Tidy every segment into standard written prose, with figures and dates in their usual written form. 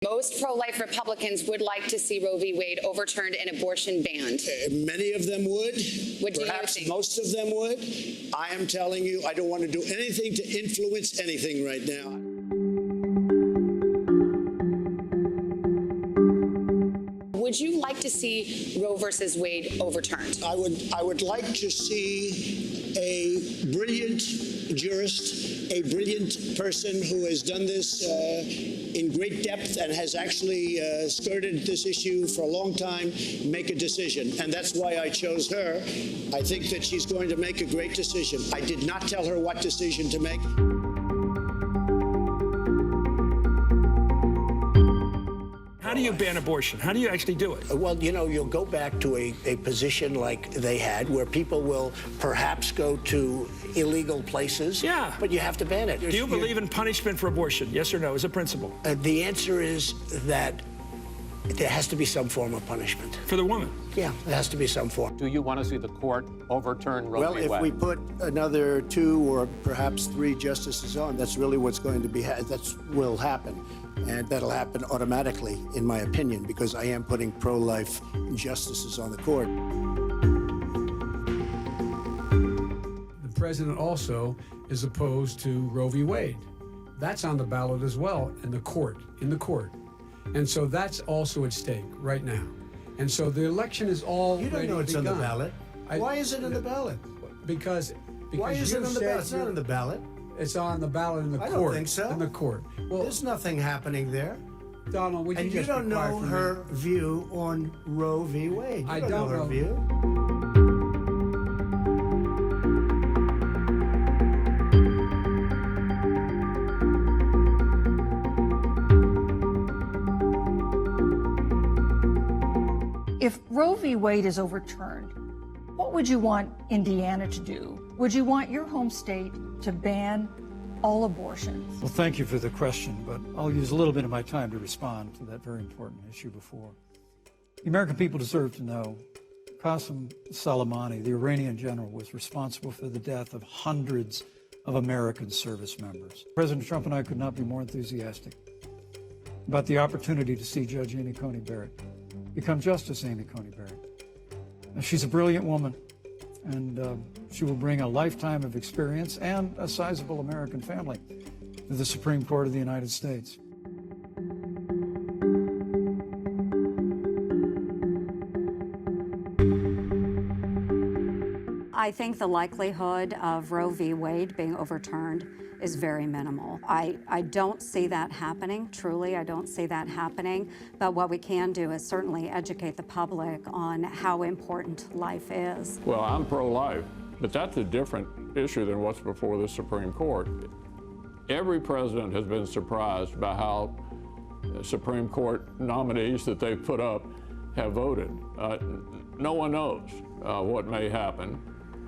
Most pro-life Republicans would like to see Roe v. Wade overturned and abortion banned. Many of them would. What do you Perhaps think? most of them would. I am telling you, I don't want to do anything to influence anything right now. Would you like to see Roe versus Wade overturned? I would like to see a brilliant jurist, a brilliant person who has done this in great depth and has actually skirted this issue for a long time, make a decision. And that's why I chose her. I think that she's going to make a great decision. I did not tell her what decision to make. How do you ban abortion? How do you actually do it? Well, you know, you'll go back to a position like they had where people will perhaps go to illegal places. Yeah. But you have to ban it. Do you believe in punishment for abortion? Yes or no, as a principle? The answer is that there has to be some form of punishment. For the woman? Yeah, there has to be some form. Do you want to see the court overturn Roe Well, v. if Wade? we put another 2 or perhaps 3 justices on, that's really what's going to be, will happen. And that'll happen automatically, in my opinion, because I am putting pro-life justices on the court. The president also is opposed to Roe v. Wade. That's on the ballot as well in the court. And so that's also at stake right now. And so the election is all You don't know it's on the begun. ballot. Why is it on the ballot? Because Why is it you on the said ballot? It's not you're- on the ballot. It's on the ballot in the I court. don't think so. In the court. Well, There's nothing happening there. Donald, would you And you just don't be quiet know for a her minute? view on Roe v. Wade. You I don't know don't her know. view. If Roe v. Wade is overturned, what would you want Indiana to do? Would you want your home state to ban all abortions? Well, thank you for the question, but I'll use a little bit of my time to respond to that very important issue before. The American people deserve to know Qasem Soleimani, the Iranian general, was responsible for the death of hundreds of American service members. President Trump and I could not be more enthusiastic about the opportunity to see Judge Amy Coney Barrett become Justice Amy Coney Barrett. Now, she's a brilliant woman, and she will bring a lifetime of experience and a sizable American family to the Supreme Court of the United States. I think the likelihood of Roe v. Wade being overturned is very minimal. I don't see that happening, truly, I don't see that happening. But what we can do is certainly educate the public on how important life is. Well, I'm pro-life, but that's a different issue than what's before the Supreme Court. Every president has been surprised by how Supreme Court nominees that they've put up have voted. No one knows what may happen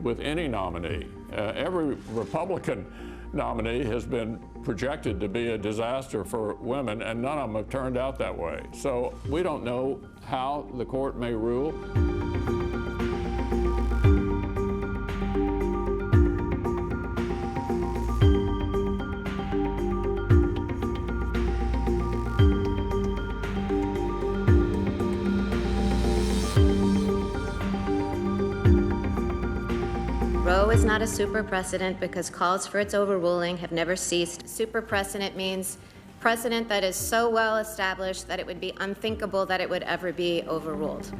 with any nominee. Every Republican nominee has been projected to be a disaster for women, and none of them have turned out that way. So we don't know how the court may rule. Roe is not a super precedent because calls for its overruling have never ceased. Super precedent means precedent that is so well established that it would be unthinkable that it would ever be overruled.